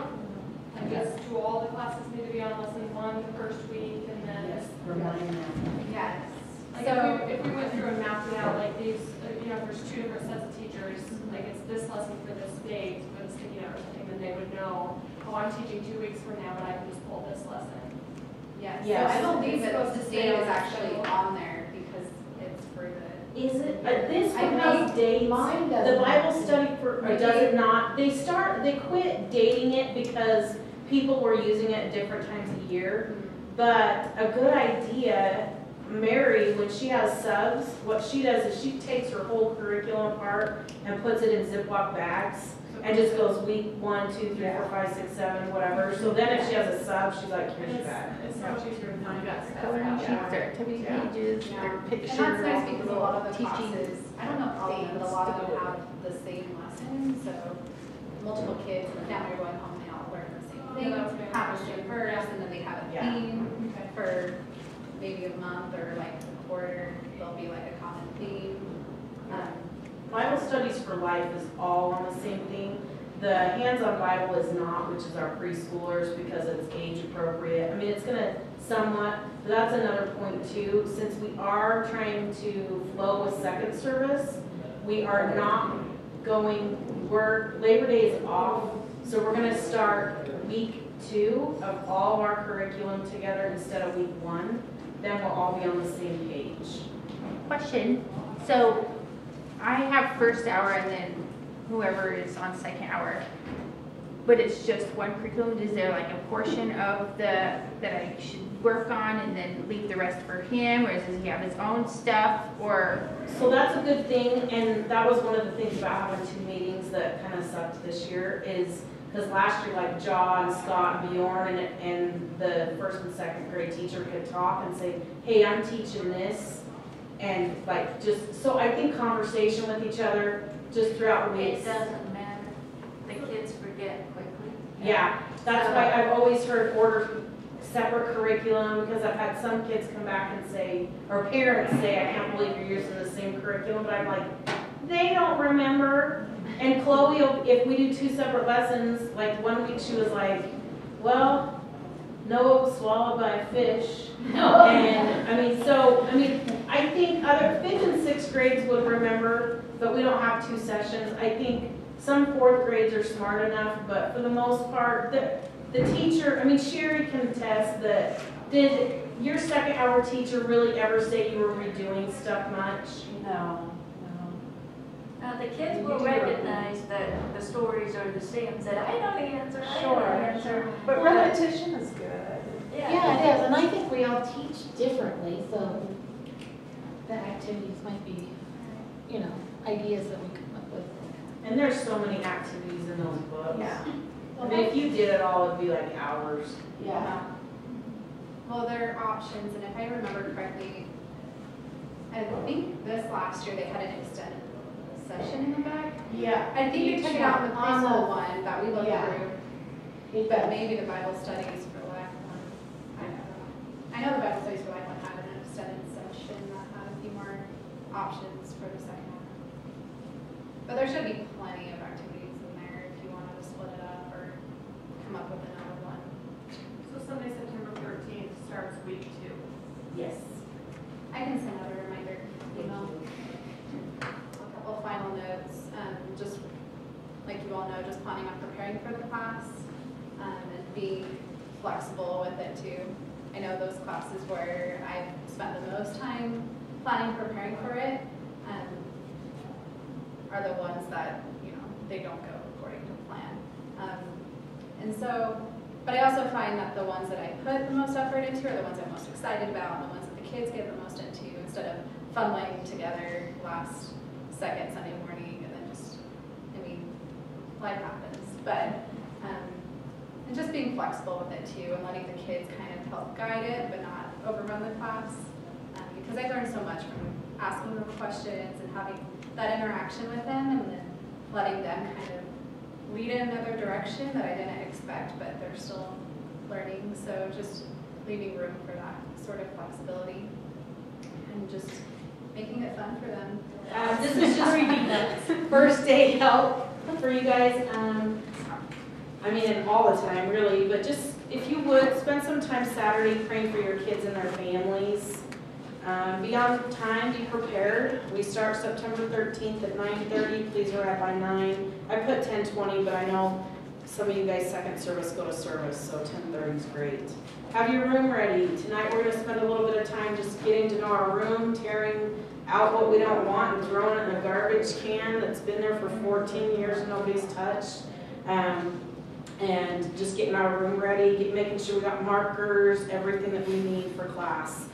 Like do all the classes need to be on lesson 1 the first week, and then? Yes, remind them. Yes. Like So, if we went through and mapped it out, like these, if there's 2 different sets of teachers, like it's this lesson for this date, for the sticky note or something, then they would know, oh, I'm teaching 2 weeks from now, but I can just pull this lesson. yes. Yes. So I believe It's that supposed the to date stay on is the actually schedule. on there because it's for the. Is it, this I one has dates, mine the doesn't. Bible study or does it not? They quit dating it because people were using it at different times of year. But a good idea, Mary, when she has subs, what she does is she takes her whole curriculum apart and puts it in Ziploc bags and just goes week 1, 2, 3, 4, 5, 6, 7, whatever. So then if she has a sub, she's like, here's your bag. It's so much easier to find that stuff Coloring out. sheets, their activity Yeah. pages, Yeah. their And pictures. that's nice because a lot of the teaching. classes, I don't know if all of them, but a lot of them have the same lesson, so multiple kids, and now they're going home, they all learn the same thing, Yeah, that's have the same verse, and then they have a Yeah. theme for maybe a month or like a quarter, there'll be like a common theme. Bible Studies for Life is all on the same thing. The hands-on Bible is not, which is our preschoolers because it's age appropriate. I mean, it's gonna somewhat, but that's another point too. Since we are trying to flow with second service, we are not going, Labor Day is off, so we're gonna start week 2 of all of our curriculum together instead of week 1. Then we'll all be on the same page. Question, so I have first hour and then whoever is on second hour, but it's just one curriculum. Is there like a portion of that I should work on and then leave the rest for him, or does he have his own stuff, or? So that's a good thing, and that was one of the things about having 2 meetings that kind of sucked this year, is because last year, like John, Scott, and Bjorn, and the first and second grade teacher could talk and say, hey, I'm teaching this, and like just, so I think conversation with each other just throughout the weeks. It doesn't matter. The kids forget quickly. Yeah, that's why I've always heard order separate curriculum, because I've had some kids come back and say, or parents say, I can't believe you're using the same curriculum, but I'm like, they don't remember. And Chloe, if we do 2 separate lessons, like one week she was like, well, Noah was swallowed by a fish. And, I think other 5th and 6th grades would remember, but we don't have 2 sessions. I think some 4th grades are smart enough, but for the most part, the teacher, Sherry can attest that, did your second hour teacher really ever say you were redoing stuff much? No. The kids will recognize that the stories are the same, that I know the answer, I know the answer. But repetition is good. Yeah, it is, and I think we all teach differently, so the activities might be, ideas that we come up with. And there's so many activities in those books. Yeah. If you did it all, it'd be like hours. Yeah. Well, there are options, and if I remember correctly, I think this last year they had an extended session in the back. Yeah. I think they took it out in the On the- preschool one that we looked Yeah. through, but maybe the Bible studies for life one. I don't know. I know the Bible studies for life one had an extended session that had a few more options for the second one. But there should be plenty of activities in there if you wanted to split it up or come up with another one. So Sunday, September 13th starts week 2. Yes. I can send out a reminder email. A couple final notes, just like you all know, just planning on preparing for the class, and being flexible with it too. I know those classes where I've spent the most time planning, preparing for it, are the ones that, they don't go according to plan. But I also find that the ones that I put the most effort into are the ones I'm most excited about, and the ones that the kids get the most into, instead of funneling together last second Sunday morning, and then life happens. But, and just being flexible with it too, and letting the kids kind of help guide it, but not overrun the class. Because I learned so much from asking them questions and having that interaction with them, and then letting them kind of lead in another direction that I didn't expect, but they're still learning. So just leaving room for that sort of flexibility and just making it fun for them. This is just first day help for you guys. And all the time really, but just if you would spend some time Saturday praying for your kids and their families. Be on time, be prepared. We start September 13th at 9:30. Please arrive by 9. I put 10:20, but I know some of you guys second service go to service, so 10:30 is great. Have your room ready. Tonight we're going to spend a little bit of time just getting to know our room, tearing out what we don't want and throwing it in a garbage can that's been there for 14 years and nobody's touched. And just getting our room ready, making sure we got markers, everything that we need for class.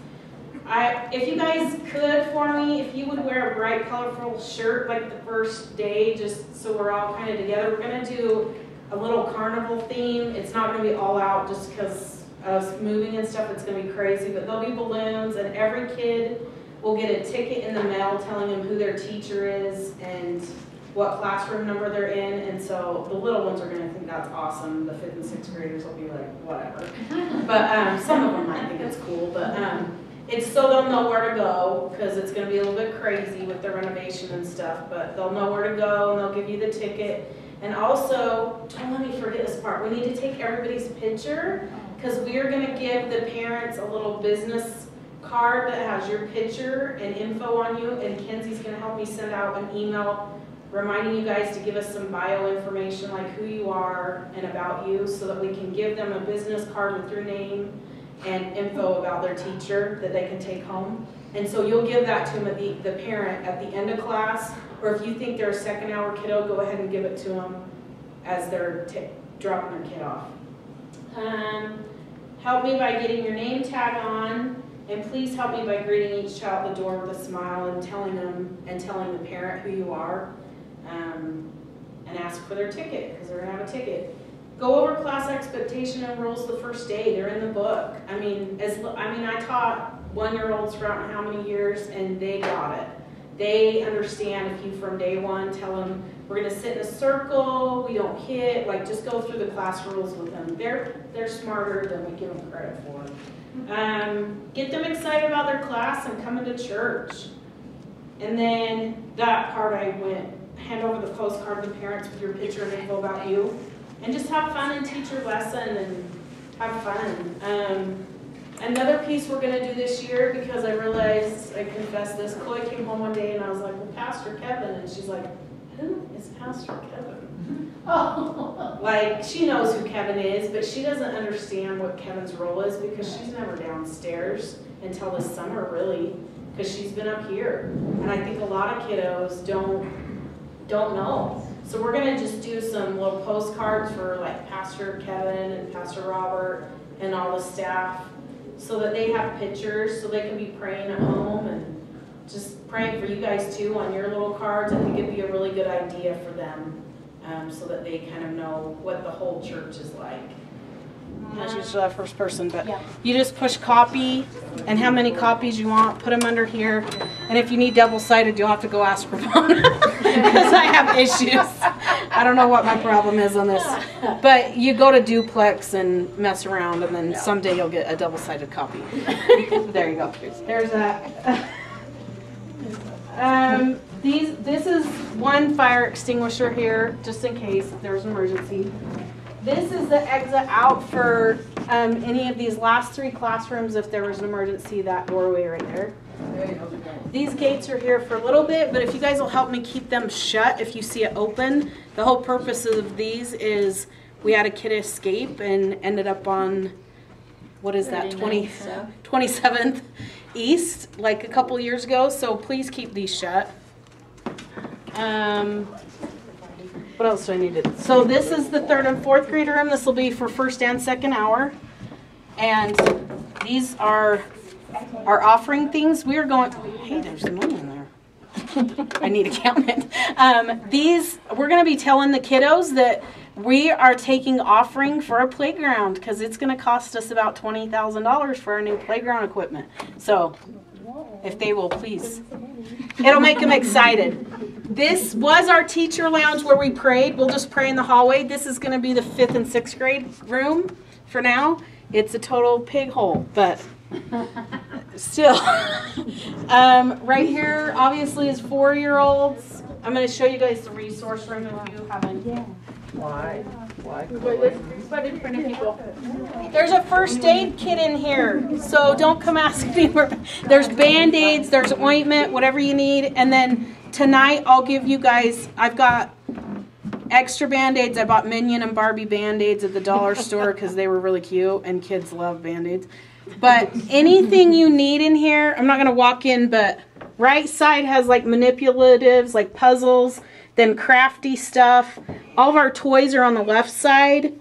If you guys could for me, if you would wear a bright, colorful shirt like the first day, just so we're all kind of together. We're going to do a little carnival theme. It's not going to be all out just because of us moving and stuff. It's going to be crazy, but there'll be balloons, and every kid will get a ticket in the mail telling them who their teacher is and what classroom number they're in. And so the little ones are going to think that's awesome. The 5th and 6th graders will be like, whatever. But some of them might think it's cool. But it's so they'll know where to go, because it's going to be a little bit crazy with the renovation and stuff. But they'll know where to go, and they'll give you the ticket. And also, don't let me forget this part. We need to take everybody's picture, because we are going to give the parents a little business card that has your picture and info on you. And Kenzie's going to help me send out an email reminding you guys to give us some bio information, like who you are and about you, so that we can give them a business card with your name and info about their teacher that they can take home. And so you'll give that to them, the parent, at the end of class, or if you think they're a second hour kiddo, go ahead and give it to them as they're dropping their kid off. Help me by getting your name tag on, and please help me by greeting each child at the door with a smile and telling the parent who you are, and ask for their ticket, because they're gonna have a ticket. Go over class expectation and rules the first day. They're in the book. I taught 1-year-olds for I don't know how many years, and they got it. They understand if you from day one tell them we're going to sit in a circle, we don't hit, just go through the class rules with them. They're smarter than we give them credit for. Get them excited about their class and coming to church. And then that part I went, hand over the postcard to the parents with your picture and info about you. And just have fun and teach your lesson and have fun. Another piece we're gonna do this year, because I realized, I confessed this, Chloe came home one day and I was like, well, Pastor Kevin, and she's like, who is Pastor Kevin? Oh. Like, she knows who Kevin is, but she doesn't understand what Kevin's role is because she's never downstairs until this summer, really, because she's been up here. And I think a lot of kiddos don't know. So we're gonna just do some little postcards for like Pastor Kevin and Pastor Robert and all the staff, so that they have pictures, so they can be praying at home and just praying for you guys too on your little cards. I think it'd be a really good idea for them, so that they kind of know what the whole church is like. That's usually the first person, but Yeah. you just push copy, and how many copies you want, put them under here. And if you need double-sided, you'll have to go ask Ramona, because I have issues. I don't know what my problem is on this. But you go to duplex and mess around, and then someday you'll get a double-sided copy. There you go. There's that. This is one fire extinguisher here, just in case if there's an emergency. This is the exit out for any of these last 3 classrooms if there was an emergency, that doorway right there. These gates are here for a little bit, but if you guys will help me keep them shut if you see it open. The whole purpose of these is we had a kid escape and ended up on, what is that, 27th East, like a couple years ago, so please keep these shut. What else do I need to? So this is the 3rd and 4th grade room. This will be for 1st and 2nd hour. And these are our offering things. We are going, hey, there's some money in there. I need to count it. These, we're going to be telling the kiddos that we are taking offering for a playground because it's going to cost us about $20,000 for our new playground equipment. So if they will please, it'll make them excited. This was our teacher lounge where we prayed. We'll just pray in the hallway. This is going to be the 5th and 6th grade room for now. It's a total pig hole, but still. Right here, obviously, is 4-year-olds. I'm going to show you guys the resource room if you haven't. Why? But in front of people. There's a first aid kit in here, so don't come ask me where. There's Band-Aids, there's ointment, whatever you need, and then tonight I'll give you guys, I've got extra Band-Aids. I bought Minion and Barbie Band-Aids at the dollar store because they were really cute and kids love Band-Aids. But anything you need in here, I'm not going to walk in, but right side has like manipulatives, like puzzles, then crafty stuff. All of our toys are on the left side,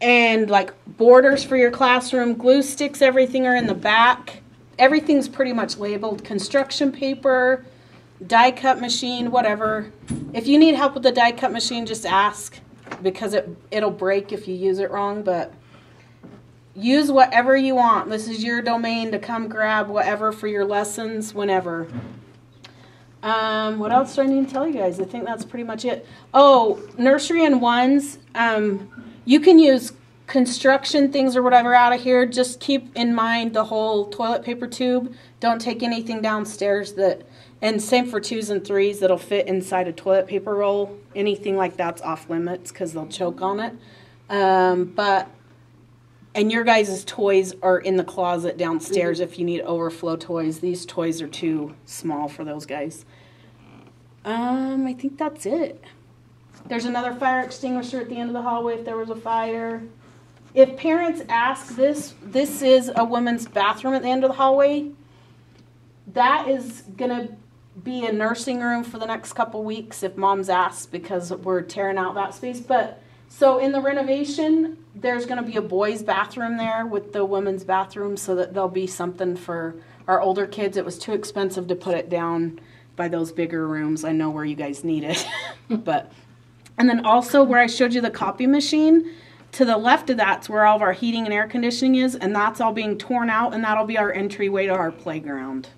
and like borders for your classroom, glue sticks, everything are in the back. Everything's pretty much labeled. Construction paper, die cut machine, whatever. If you need help with the die cut machine, just ask, because it'll break if you use it wrong, but use whatever you want. This is your domain to come grab whatever for your lessons whenever. What else do I need to tell you guys? I think that's pretty much it. Oh, nursery and ones. You can use construction things or whatever out of here. Just keep in mind the whole toilet paper tube. Don't take anything downstairs that, and same for 2s and 3s that'll fit inside a toilet paper roll. Anything like that's off limits because they'll choke on it. And your guys' toys are in the closet downstairs if you need overflow toys. These toys are too small for those guys. I think that's it. There's another fire extinguisher at the end of the hallway if there was a fire. If parents ask this is a women's bathroom at the end of the hallway. That is going to be a nursing room for the next couple weeks if moms ask, because we're tearing out that space. But so in the renovation, there's going to be a boys' bathroom there with the women's bathroom, so that there'll be something for our older kids. It was too expensive to put it down by those bigger rooms. I know where you guys need it. And then also where I showed you the copy machine, to the left of that's where all of our heating and air conditioning is, and that's all being torn out, and that'll be our entryway to our playground.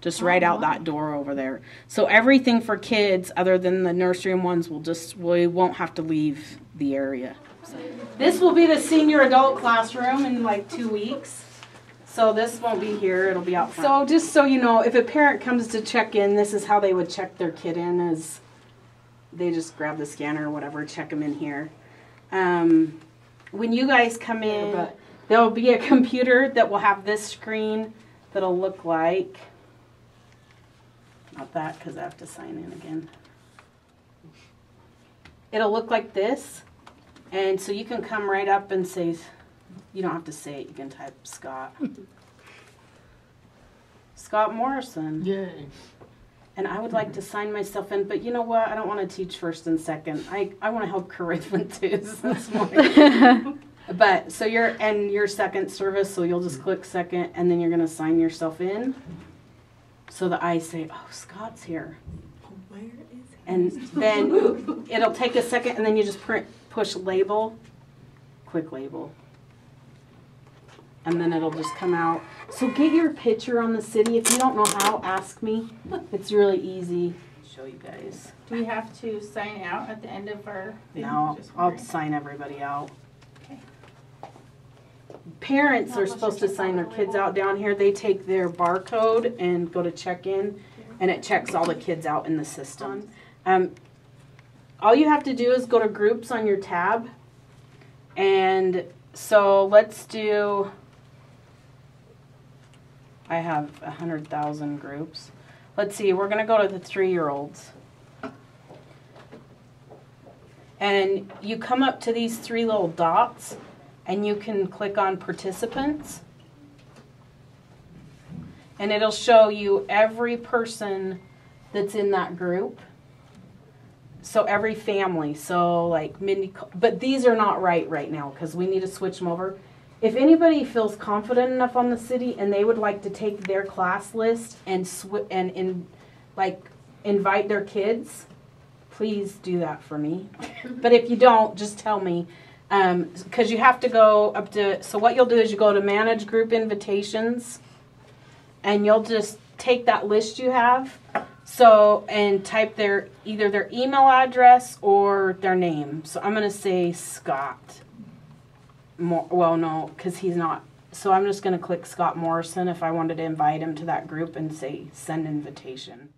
Just right out that door over there. So everything for kids other than the nursery and ones we won't have to leave the area. So this will be the senior adult classroom in like 2 weeks. So this won't be here, it'll be out front. So just so you know, if a parent comes to check in, this is how they would check their kid in, is they just grab the scanner or whatever, check them in here. When you guys come in, there'll be a computer that will have this screen that'll look like, not that because I have to sign in again. It'll look like this, and so you can come right up and say, you don't have to say it, you can type Scott. Scott Morrison. Yay. And I would like to sign myself in, but you know what? I don't want to teach first and second. I want to help Corinne too this morning. But so you're second service, so you'll just click second, and then you're going to sign yourself in. So the I say, oh, Scott's here. Where is it? And then it'll take a second, and then you just push label, quick label. And then it'll just come out. So get your picture on the city. If you don't know how, ask me. It's really easy. I'll show you guys. Do we have to sign out at the end of our thing? No, Just I'll wondering. sign everybody out. Okay. Parents are supposed to sign their kids out down here. They take their barcode and go to check in, and it checks all the kids out in the system. All you have to do is go to groups on your tab. And so let's do, I have 100,000 groups. Let's see, we're going to go to the 3-year-olds. And you come up to these 3 little dots, and you can click on participants. And it'll show you every person that's in that group. So every family. So like Mindy, but these are not right now because we need to switch them over. If anybody feels confident enough on the city and they would like to take their class list and invite their kids, please do that for me. But if you don't, just tell me. Because you have to go up to, so what you'll do is you go to manage group invitations, and you'll just take that list you have, and type either their email address or their name. So I'm going to say Scott. Well, no, because he's not. So I'm just going to click Scott Morrison if I wanted to invite him to that group and say send invitation.